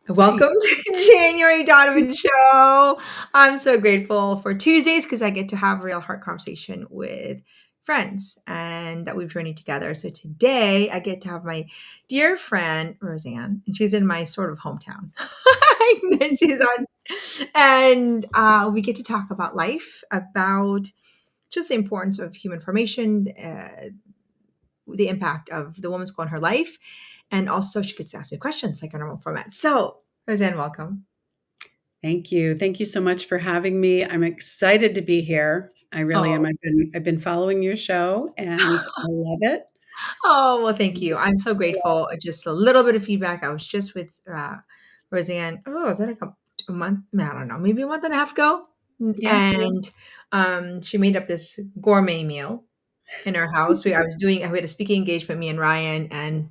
Welcome Right. to January Donovan Show. I'm so grateful for Tuesdays because I get to have real heart conversation with friends and that we've journeyed together. So today I get to have my dear friend Rosanne, and she's in my sort of hometown. And she's on, and we get to talk about life, about just the importance of human formation, the impact of the woman's goal in her life, and also she gets to ask me questions like a normal format. So, Roseanne, welcome. Thank you. Thank you so much for having me. I'm excited to be here. I really am. Oh, I've been following your show and I love it. oh, well, thank you. I'm so grateful. Just a little bit of feedback. I was just with Roseanne. Oh, was that like a month? I don't know, maybe a month and a half ago. Yeah. And she made up this gourmet meal in our house. We had a speaking engagement, me and Ryan, and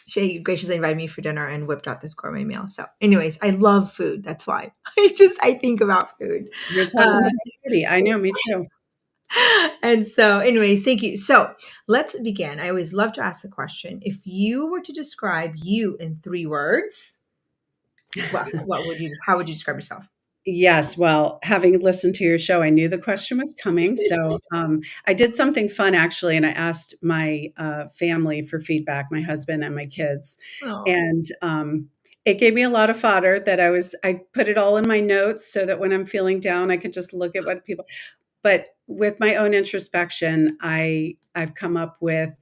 she graciously invited me for dinner and whipped out this gourmet meal. So, anyways, I love food. That's why I think about food. You're Uh, talking to a foodie. I know, me too. and so, anyways, thank you. So, let's begin. I always love to ask the question: if you were to describe you in 3 words, what would you? How would you describe yourself? Yes. Well, having listened to your show, I knew the question was coming. So I did something fun actually, and I asked my family for feedback, my husband and my kids. Oh, And it gave me a lot of fodder I put it all in my notes so that when I'm feeling down, I could just look at what people, but with my own introspection, I've come up with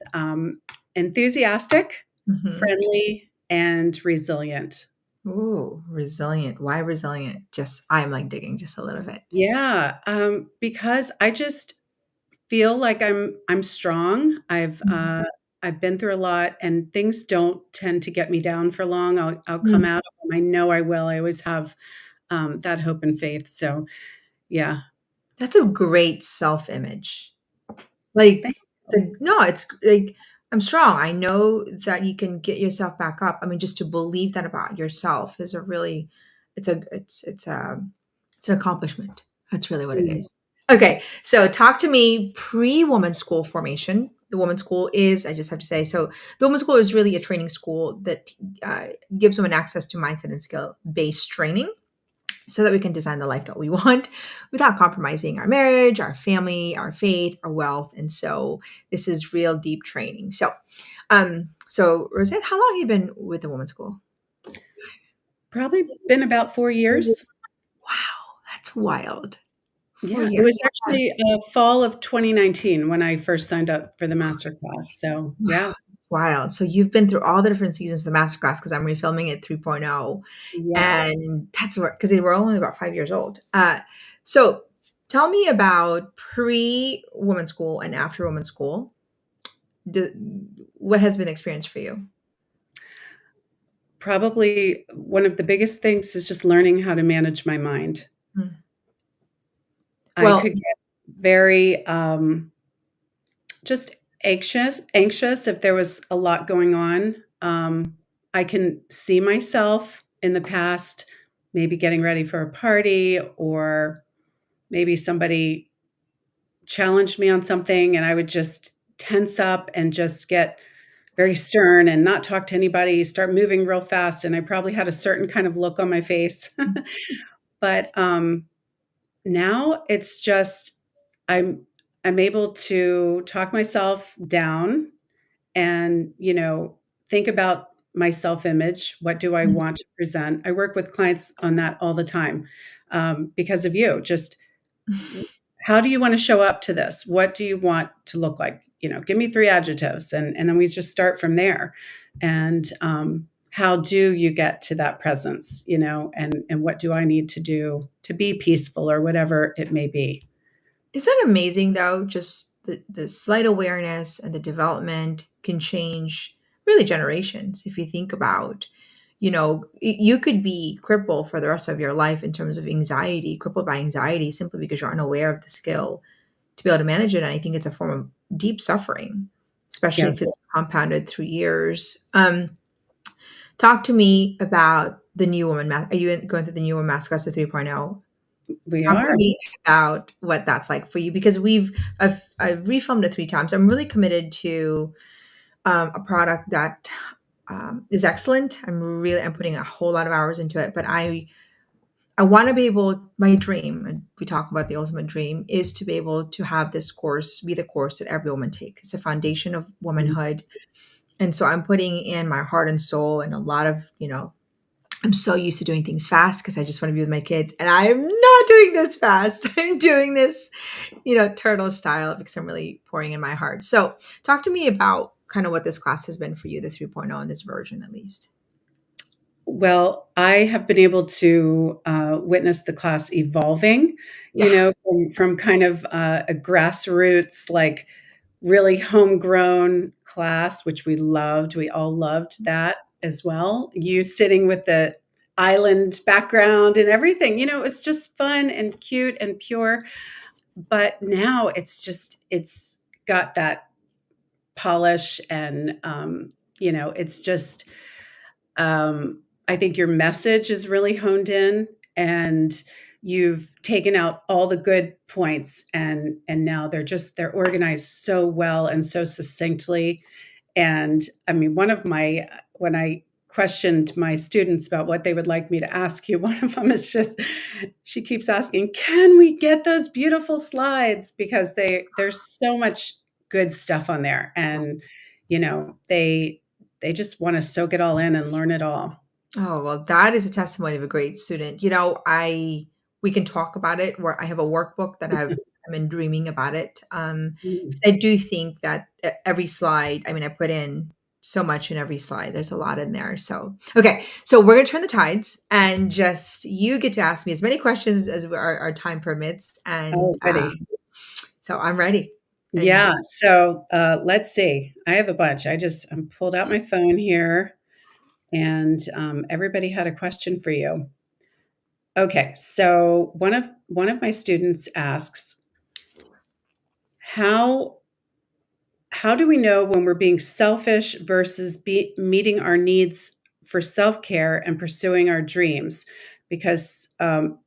enthusiastic, hmm. friendly, and resilient. Ooh, resilient. Why resilient? Just I'm like digging just a little bit. Yeah, because I just feel like I'm strong. I've been through a lot, and things don't tend to get me down for long. I'll come Mhm. out of them. I know I will. I always have that hope and faith. So yeah, That's a great self-image. thank Like, you. no, it's like, I'm strong. I know that you can get yourself back up. I mean, just to believe that about yourself is a really it's an accomplishment. That's really what it Mm. is. Okay, so talk to me pre-woman school formation. The women's school is, I just have to say, so the women's school is really a training school that gives women access to mindset and skill-based training so that we can design the life that we want without compromising our marriage, our family, our faith, our wealth. And so this is real deep training. So Rosette, how long have you been with the women's school? Probably been about 4 years. Wow, that's wild. four Yeah, it was years. actually fall of 2019 when I first signed up for the master class. So Wow, yeah, wild. So you've been through all the different seasons of the masterclass because I'm refilming it 3.0. yes. And that's what, because they were only about 5 years old. So tell me about pre women's school and after women's school. Do, what has been the experience for you? Probably one of the biggest things is just learning how to manage my mind. Mm. I Well, could get very just anxious if there was a lot going on. I can see myself in the past, maybe getting ready for a party, or maybe somebody challenged me on something, and I would just tense up and just get very stern and not talk to anybody, start moving real fast, and I probably had a certain kind of look on my face. But now it's just I'm I'm able to talk myself down and, think about my self-image. What do I mm, want to present? I work with clients on that all the time, because of you. Just how do you wanna show up to this? What do you want to look like? Give me 3 adjectives, and then we just start from there. And, how do you get to that presence, and what do I need to do to be peaceful or whatever it may be? isn't that amazing though? Just the slight awareness and the development can change really generations. If you think about, you could be crippled for the rest of your life in terms of anxiety, crippled by anxiety simply because you're unaware of the skill to be able to manage it. And I think it's a form of deep suffering, especially if Yes, it's compounded through years. Talk to me about the new woman. Are you going through the new woman masterclass 3.0? we Talk to are. me about what that's like for you because I've refilmed it 3 times. I'm really committed to a product that is excellent. I'm putting a whole lot of hours into it, but I want to be able, my dream, and we talk about the ultimate dream, is to be able to have this course be the course that every woman takes. It's the foundation of womanhood. And so I'm putting in my heart and soul and a lot of, I'm so used to doing things fast because I just want to be with my kids. And I'm not doing this fast. I'm doing this, turtle style because I'm really pouring in my heart. So talk to me about kind of what this class has been for you, the 3.0 in this version at least. Well, I have been able to witness the class evolving, Yeah. from kind of a grassroots, like really homegrown class, which we loved. We all loved that as well. You sitting with the island background and everything, it was just fun and cute and pure. But now it's got that polish and, it's just, I think your message is really honed in, and you've taken out all the good points, and now they're organized so well and so succinctly. And I mean, when I questioned my students about what they would like me to ask you, one of them is just, she keeps asking, can we get those beautiful slides? Because there's so much good stuff on there. And, they just want to soak it all in and learn it all. Oh, well, that is a testimony of a great student. We can talk about it where I have a workbook that I've been dreaming about it. 'Cause I do think that every slide, I mean, I put in so much in every slide. There's a lot in there. So, okay. So we're going to turn the tides and just you get to ask me as many questions as our time permits. And Oh, goody. so I'm ready. And Yeah. So let's see. I have a bunch. I'm pulled out my phone here, and everybody had a question for you. Okay. So one of my students asks, how how do we know when we're being selfish versus meeting our needs for self care and pursuing our dreams? Because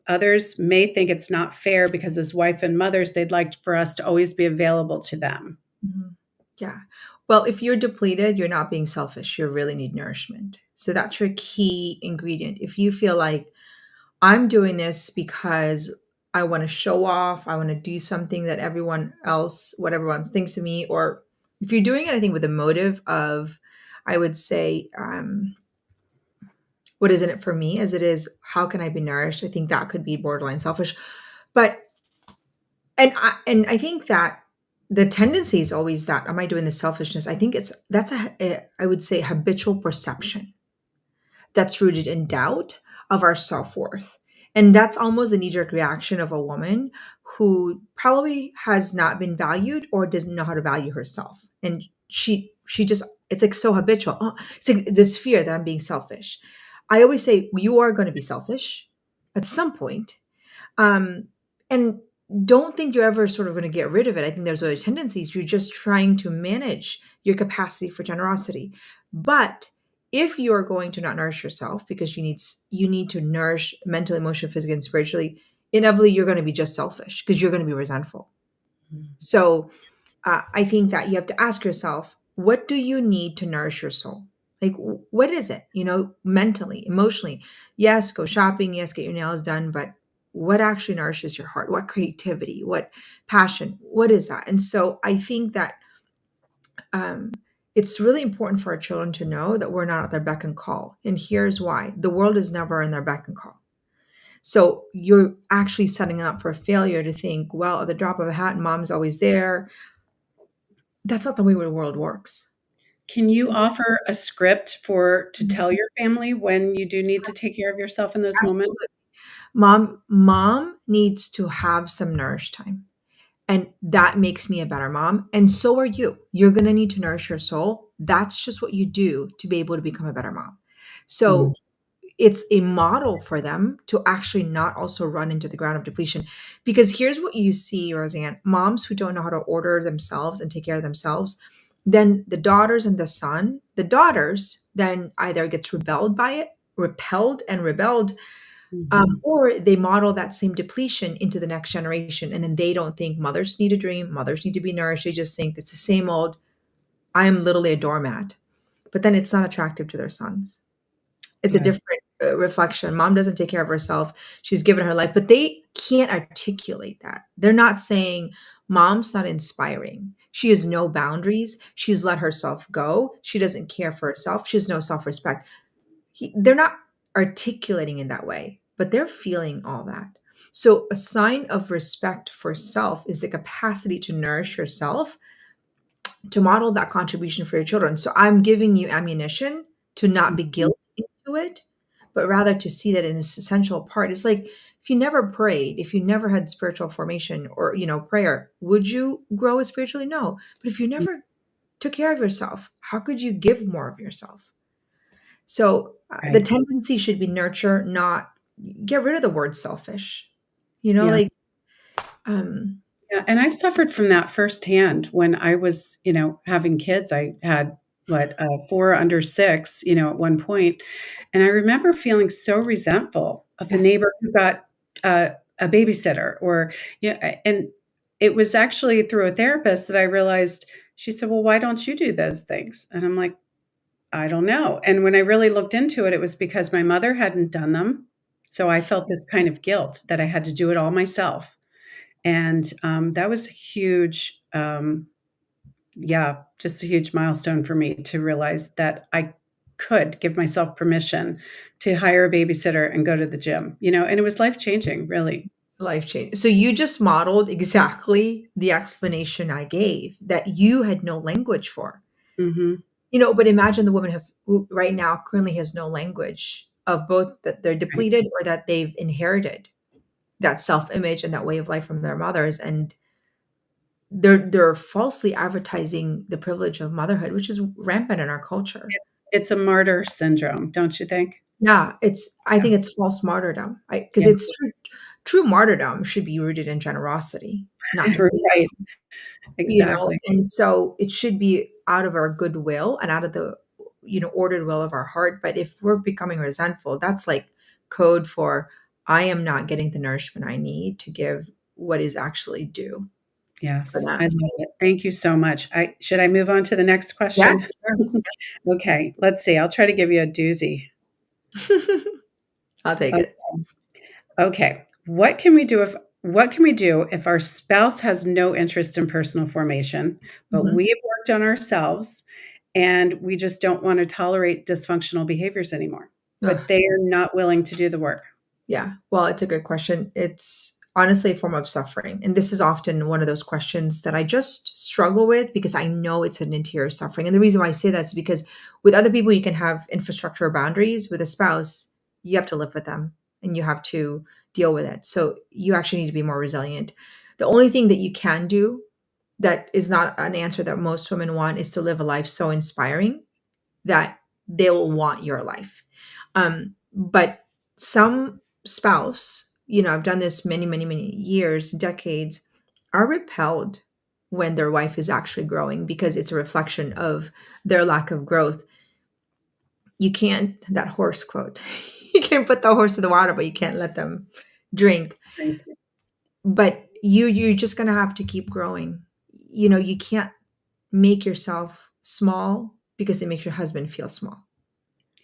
others may think it's not fair because, as wife and mothers, they'd like for us to always be available to them. Mhm. Yeah. Well, if you're depleted, you're not being selfish. You really need nourishment. So that's your key ingredient. If you feel like I'm doing this because I want to show off, I want to do something that what everyone else thinks of me, or if you're doing anything with a motive of, I would say, what isn't it for me as it is, how can I be nourished? I think that could be borderline selfish. But and I think that the tendency is always that, am I doing the selfishness? I think that's I would say habitual perception that's rooted in doubt of our self-worth. And that's almost a knee-jerk reaction of a woman who probably has not been valued or doesn't know how to value herself. And she just, it's like so habitual. Oh, it's like this fear that I'm being selfish. I always say you are going to be selfish at some point. Um, and don't think you're ever sort of going to get rid of it. I think there's other tendencies. You're just trying to manage your capacity for generosity. But if you are going to not nourish yourself because you need to nourish mentally, emotionally, physically, and spiritually, inevitably you're going to be just selfish because you're going to be resentful. So I think that you have to ask yourself, what do you need to nourish your soul? Like, what is it? Mentally, emotionally. Yes, go shopping. Yes, get your nails done. But what actually nourishes your heart? What creativity? What passion? What is that? And so I think that um, it's really important for our children to know that we're not at their beck and call. And here's why: the world is never in their beck and call. So you're actually setting them up for failure to think, well, at the drop of a hat, mom's always there. That's not the way the world works. Can you offer a script to tell your family when you do need to take care of yourself in those moments? Absolutely. Mom needs to have some nourish time. And that makes me a better mom. And so are you. You're going to need to nourish your soul. That's just what you do to be able to become a better mom. Mm, So it's a model for them to actually not also run into the ground of depletion. Because here's what you see, Roseanne: moms who don't know how to order themselves and take care of themselves, then the daughters then either gets rebelled by it, repelled and rebelled, mhm, or they model that same depletion into the next generation. And then they don't think mothers need a dream, mothers need to be nourished. They just think it's the same old, I am literally a doormat. but then it's not attractive to their sons. It's a Yes. different reflection. Mom doesn't take care of herself. She's given her life, but they can't articulate that. They're not saying, Mom's not inspiring. She has no boundaries. She's let herself go. She doesn't care for herself. She has no self respect. They're not articulating in that way, but they're feeling all that. So, a sign of respect for self is the capacity to nourish yourself, to model that contribution for your children. So I'm giving you ammunition to not be Mhm. guilty into it, but rather to see that it's an essential part. It's like if you never prayed, if you never had spiritual formation or prayer, would you grow spiritually? No. But if you never took care of yourself, how could you give more of yourself? So the Right. tendency should be nurture, not get rid of the word selfish. Yeah. Like um Yeah, and I suffered from that firsthand when I was, having kids. I had what, 4 under 6, at one point, and I remember feeling so resentful of the yes. neighbor who got a babysitter or and it was actually through a therapist that I realized she said, "Well, why don't you do those things?" And I'm like, "I don't know." And when I really looked into it, it was because my mother hadn't done them. So I felt this kind of guilt that I had to do it all myself. And, that was huge, yeah, just a huge milestone for me to realize that I could give myself permission to hire a babysitter and go to the gym, and it was life-changing, really. Life change. So you just modeled exactly the explanation I gave that you had no language for. Mhm. But imagine the woman who right now currently has no language of both that they're Right. depleted or that they've inherited that self-image and that way of life from their mothers, and they're falsely advertising the privilege of motherhood, which is rampant in our culture. It's a martyr syndrome, don't you think? Yeah, I Yeah. think it's false martyrdom. Because Yeah. it's true martyrdom should be rooted in generosity, not depletion. Right. Exactly. And so it should be out of our goodwill and out of the ordered will of our heart. But if we're becoming resentful, that's like code for I am not getting the nourishment I need to give what is actually due for Yes, I them. love it. Thank you so much. I should I move on to the next Yeah, question? sure. Okay, let's see, I'll try to give you a doozy. I'll take O it. Okay. What can we do if our spouse has no interest in personal formation, but Mhm. we've worked on ourselves and we just don't wanna tolerate dysfunctional behaviors anymore, but Ugh. they are not willing to do the work? Yeah, well, it's a good question. It's honestly a form of suffering. And this is often one of those questions that I just struggle with because I know it's an interior suffering. And the reason why I say that is because with other people, you can have infrastructure or boundaries. With a spouse, you have to live with them and you have to deal with it. So you actually need to be more resilient. The only thing that you can do that is not an answer that most women want is to live a life so inspiring that they'll want your life. But some spouse, I've done this many, many, many years, decades, are repelled when their wife is actually growing because it's a reflection of their lack of growth. You can't, that horse quote, you can put the horse in the water, but you can't let them drink. Right. But you're just gonna have to keep growing. You can't make yourself small because it makes your husband feel small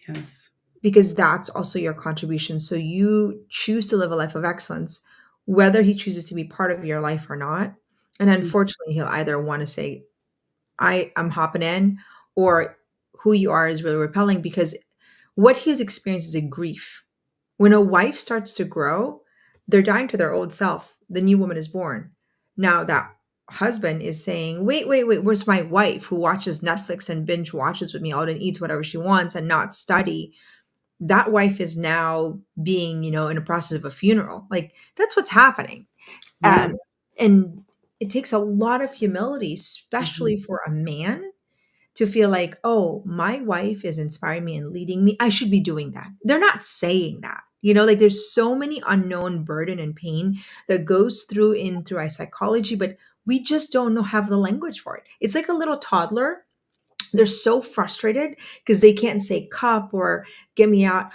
Yes. because that's also your contribution. So you choose to live a life of excellence, whether he chooses to be part of your life or not. And Mm, unfortunately, he'll either want to say, I'm hopping in, or who you are is really repelling because what he's experienced is a grief. When a wife starts to grow, they're dying to their old self. The new woman is born. Now that husband is saying, wait, wait, wait, where's my wife who watches Netflix and binge watches with me all day and eats whatever she wants and not study? That wife is now being, in a process of a funeral. Like that's what's happening. yeah. And it takes a lot of humility, Mhm. especially for a man, to feel like, oh, my wife is inspiring me and leading me. I should be doing that. They're not saying that. Like there's so many unknown burden and pain that goes through our psychology, but we just don't know have the language for it. It's like a little toddler. They're so frustrated because they can't say cup or get me out.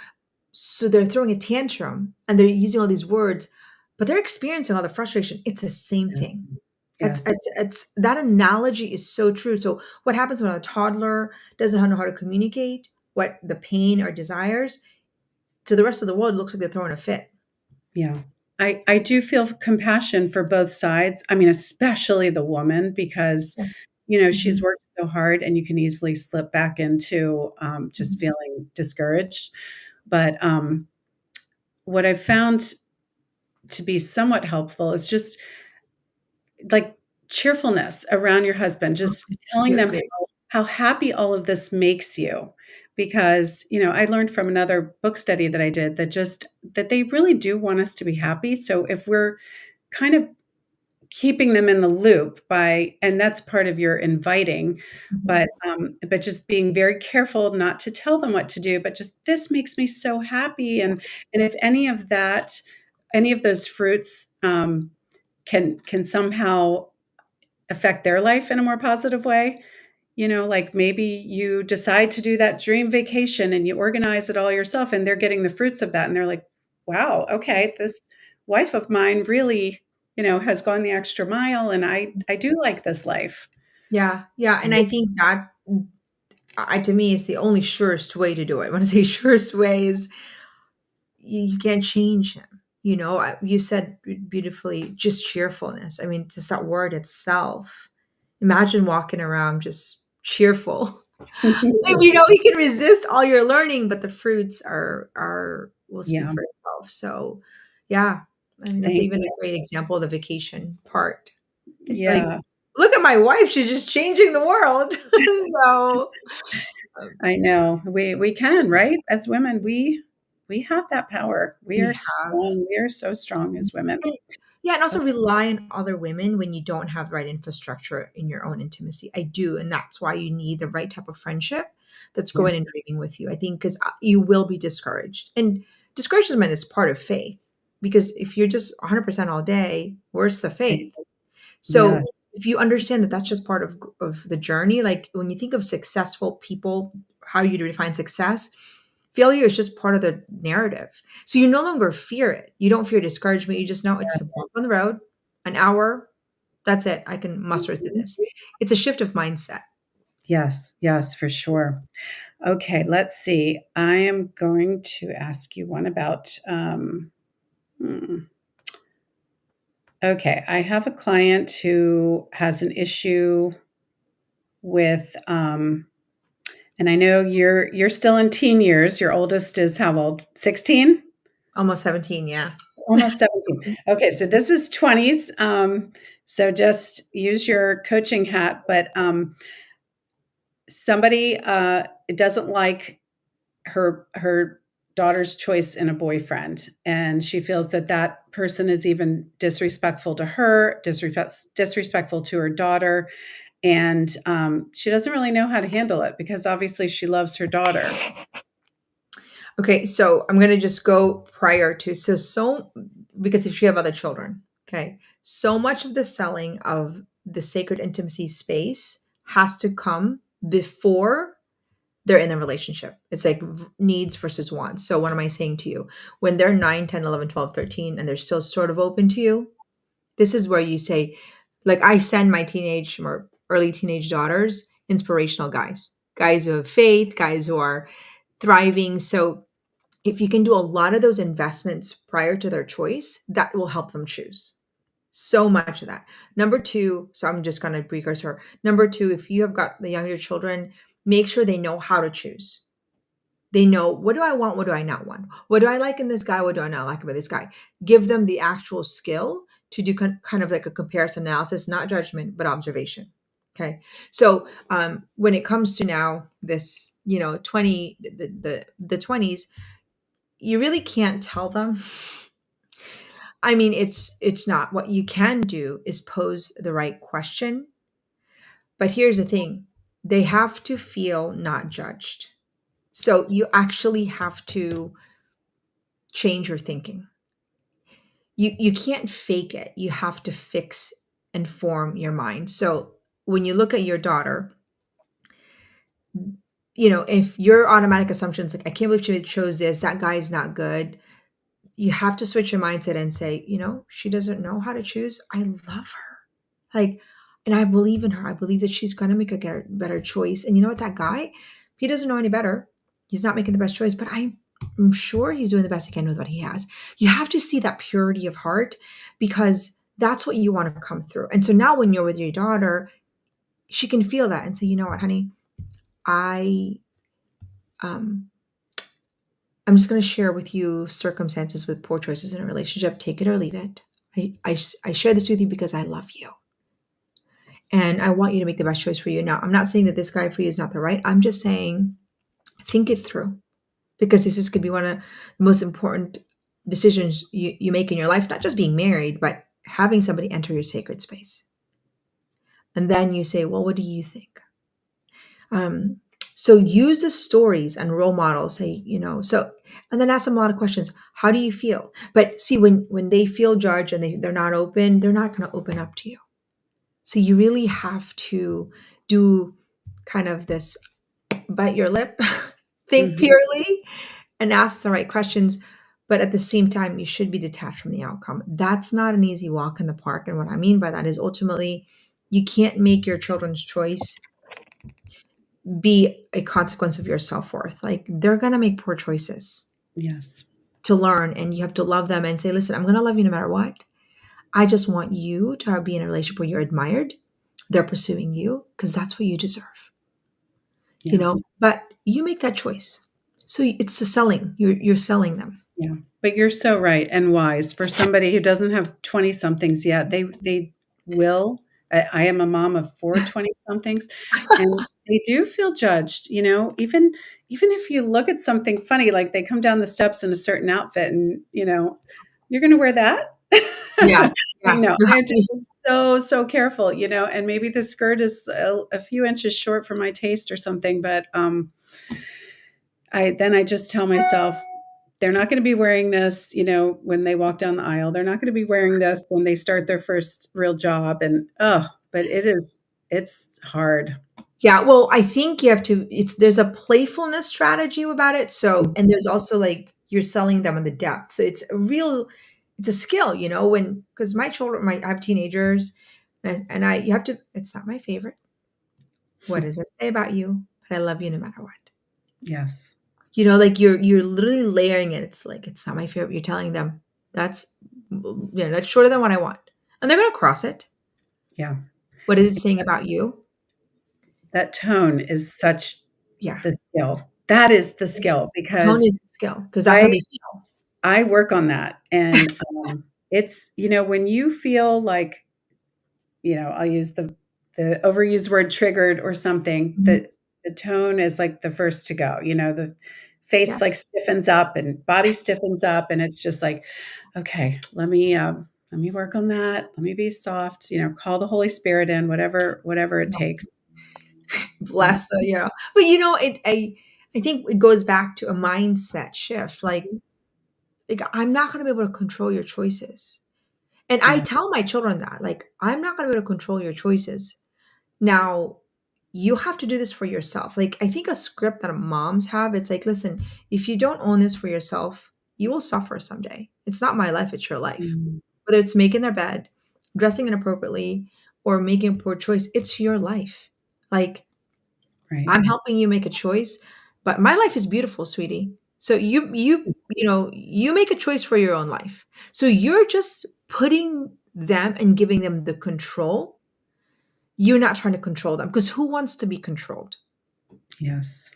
So they're throwing a tantrum and they're using all these words, but they're experiencing all the frustration. It's the same Yeah. thing. Yes. It's that analogy is so true. So what happens when a toddler doesn't know how to communicate what the pain or desires to the rest of the world? It looks like they're throwing a fit. Yeah. I do feel compassion for both sides. I mean, especially the woman because, Yes. she's Mhm, worked so hard and you can easily slip back into, just mhm. feeling discouraged. But, what I've found to be somewhat helpful is just, like, cheerfulness around your husband, just telling You're them great. how happy all of this makes you. Because, I learned from another book study that I did that they really do want us to be happy. So if we're kind of keeping them in the loop by and that's part of your inviting, Mhm. but just being very careful not to tell them what to do, but just, "This makes me so happy," and if any of those fruits, can somehow affect their life in a more positive way, like maybe you decide to do that dream vacation and you organize it all yourself and they're getting the fruits of that and they're like, "Wow, okay, this wife of mine really, has gone the extra mile and I do like this life." Yeah, yeah, and I think that I to me is the only surest way to do it. When I say surest way is you can't change him. You said beautifully, just cheerfulness. I mean, just that word itself. Imagine walking around just cheerful. And, you can resist all your learning, but the fruits are will speak Yeah, for itself. So, yeah, I mean that's thank even you. a great example of the vacation part. Like, Yeah, look at my wife; she's just changing the world. So, um, I know. We can, right? As women, we have that power. We we are have. strong. We are so strong as women. And yeah, and also rely on other women when you don't have the right infrastructure in your own intimacy. I do, and that's why you need the right type of friendship that's Yeah, going and dreaming with you. I think because you will be discouraged, and discouragement is part of faith. Because if you're just 100% all day, where's the I faith? yeah, So if you understand that that's just part of the journey, like when you think of successful people, how you define success, failure is just part of the narrative. So you no longer fear it. You don't fear discouragement. You just know it's a bump on the road, an hour. That's it. I can muster through mhm. this. It's a shift of mindset. Yes, yes, for sure. Okay, let's see. I am going to ask you one about, hmm, okay, I have a client who has an issue with, and I know you're still in teen years. Your oldest is how old? 16? Almost 17, yeah. Almost 17. Okay, so this is 20s. So just use your coaching hat, but somebody doesn't like her daughter's choice in a boyfriend, and she feels that that person is even disrespectful to her, disrespectful to her daughter, and she doesn't really know how to handle it because obviously she loves her daughter. Okay, so I'm gonna just go prior to because if you have other children, okay, so much of the selling of the sacred intimacy space has to come before they're in the relationship. It's like needs versus wants. So what am I saying to you? When they're 9, 10, 11, 12, 13, and they're still sort of open to you, this is where you say, like I send my teenage or early teenage daughters inspirational guys who have faith, guys who are thriving. So if you can do a lot of those investments prior to their choice, that will help them choose. So much of that. Number two, so I'm just going to precursor. Number two, if you have got the younger children, make sure they know how to choose. They know, what do I want? What do I not want? What do I like in this guy? What do I not like about this guy? Give them the actual skill to do kind of like a comparison analysis, not judgment, but observation. Okay. So when it comes to now this, 20, the 20s, you really can't tell them. I mean, it's not. What you can do is pose the right question. But here's the thing, they have to feel not judged. So you actually have to change your thinking. You can't fake it. You have to fix and form your mind. So when you look at your daughter, if your automatic assumptions like, I can't believe she chose this, that guy is not good, you have to switch your mindset and say, she doesn't know how to choose. I love her. Like, and I believe in her. I believe that she's going to make a better choice. And you know what? That guy, he doesn't know any better. He's not making the best choice, but I'm sure he's doing the best he can with what he has. You have to see that purity of heart because that's what you want to come through. And so now when you're with your daughter, she can feel that and say, you know what, honey, I um I'm just going to share with you circumstances with poor choices in a relationship. Take it or leave it. I share this with you because I love you and I want you to make the best choice for you. Now, I'm not saying that this guy for you is not the right. I'm just saying think it through because this is could be one of the most important decisions you make in your life, not just being married, but having somebody enter your sacred space. And then you say, well, what do you think? Um, so use the stories and role models. Say, and then ask them a lot of questions. How do you feel? But see, when they feel judged and they're not open, they're not going to open up to you. So you really have to do kind of this bite your lip, think Mhm. purely, and ask the right questions. But at the same time, you should be detached from the outcome. That's not an easy walk in the park. And what I mean by that is ultimately, you can't make your children's choice be a consequence of your self-worth. Like they're going to make poor choices Yes. to learn and you have to love them and say, "Listen, I'm going to love you no matter what. I just want you to be in a relationship where you're admired. They're pursuing you because that's what you deserve." Yeah. But you make that choice. So it's the selling. You're selling them. Yeah. But you're so right and wise. For somebody who doesn't have 20 somethings yet, they will. I am a mom of 4 20 somethings, and they do feel judged, even if you look at something funny, like they come down the steps in a certain outfit and, "You're gonna wear that?" Yeah. Yeah. You I have have to to be so, so careful, and maybe the skirt is a few inches short for my taste or something, but, I just tell myself, they're not gonna be wearing this, when they walk down the aisle. They're not gonna be wearing this when they start their first real job, and, oh, but it's hard. Yeah, well, I think you have to there's a playfulness strategy about it. So, and there's also like you're selling them on the depth. So it's a skill, when because my children, I have teenagers and you have to, it's not my favorite. What does it say about you? But I love you no matter what. Yes. Like you're literally layering it. It's like it's not my favorite. You're telling them that's that's shorter than what I want. And they're gonna cross it. Yeah. What is it saying about you? That tone is such Yeah. the skill. That is the It's, skill tone because is a skill because that's how I they feel. I work on that, and, it's when you feel like, I'll use the overused word triggered or something, Mhm. that the tone is, like, the first to go, the Yeah. face, like, stiffens up and body stiffens up, and it's just like, "Okay, let me work on that. Let me be soft," call the Holy Spirit in, whatever it takes. Yeah. Bless but I think it goes back to a mindset shift. Like I'm not going to be able to control your choices. And I Yeah. tell my children that, like, I'm not going to be able to control your choices. Now, you have to do this for yourself. Like, I think a script that moms have, it's like, listen, if you don't own this for yourself, you will suffer someday. It's not my life, it's your life. Mm, Whether it's making their bed, dressing inappropriately, or making a poor choice, it's your life. Like, right. I'm helping you make a choice, but my life is beautiful, sweetie. So you make a choice for your own life. So you're just putting them and giving them the control. You're not trying to control them because who wants to be controlled? Yes.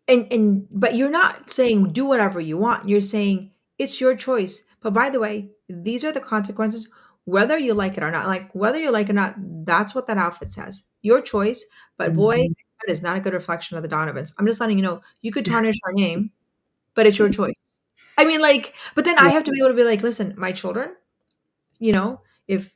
And but you're not saying do whatever you want. You're saying it's your choice. But by the way, these are the consequences whether you like it or not. Like whether you like it or not, that's what that outfit says. Your choice. But boy, Mhm. that is not a good reflection of the Donovans. I'm just letting you know you could tarnish our name, but it's your choice. I mean, like, but then I Yeah. have to be able to be like, listen, my children, if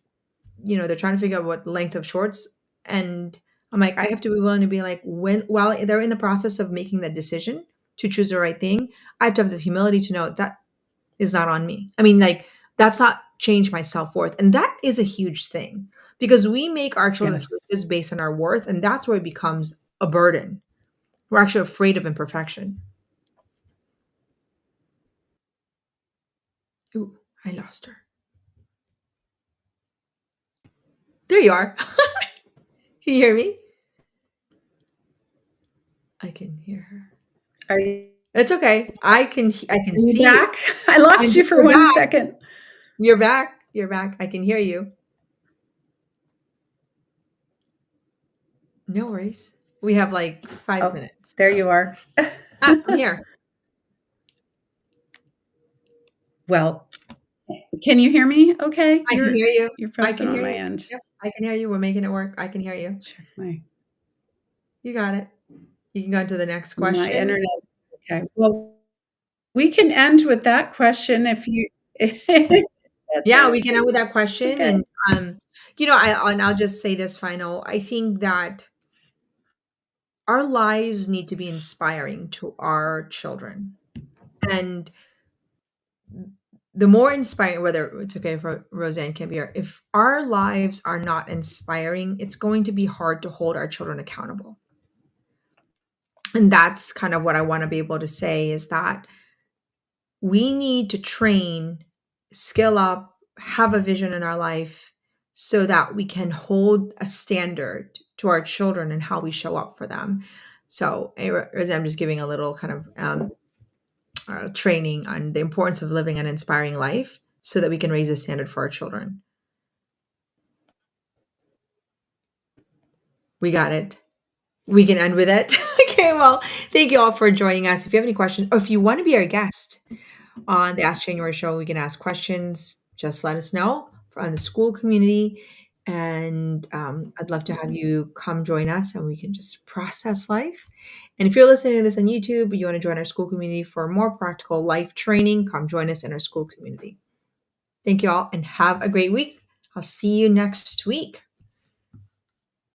they're trying to figure out what length of shorts, and I'm like, I have to be willing to be like, when while they're in the process of making that decision to choose the right thing, I have to have the humility to know that is not on me. I mean, like, that's not change my self-worth. And that is a huge thing because we make our children Yes. choices based on our worth, and that's where it becomes a burden. We're actually afraid of imperfection. Ooh, I lost her. There you are. Can you hear me? I can hear her. Are you It's okay. I can see you. back? I lost you for You're one back. second. You're back. You're back. I can hear you. No worries. We have like 5 Oh, minutes. there So. you are. I'm here. Well, can you hear me okay? I can hear you. You're I frozen can on hear my you. end. Yep. I can hear you. We're making it work. I can hear you. Check my You got it. You can go on to the next my question. internet. Okay. Well, we can end with that question if you that's Yeah, it. we can end with that question. Okay. And I'll just say this final. I think that our lives need to be inspiring to our children. And the more inspiring, whether it's okay for Roseanne can be here, if our lives are not inspiring, it's going to be hard to hold our children accountable. And that's kind of what I want to be able to say is that we need to train, skill up, have a vision in our life so that we can hold a standard to our children and how we show up for them. So, as I'm just giving a little kind of training on the importance of living an inspiring life so that we can raise a standard for our children. We got it. We can end with it. Okay, well, thank you all for joining us. If you have any questions, or if you want to be our guest, on the Ask January show, we can ask questions. Just let us know on the school community. And I'd love to have you come join us and we can just process life. And if you're listening to this on YouTube, you want to join our school community for more practical life training, come join us in our school community. Thank you all and have a great week. I'll see you next week.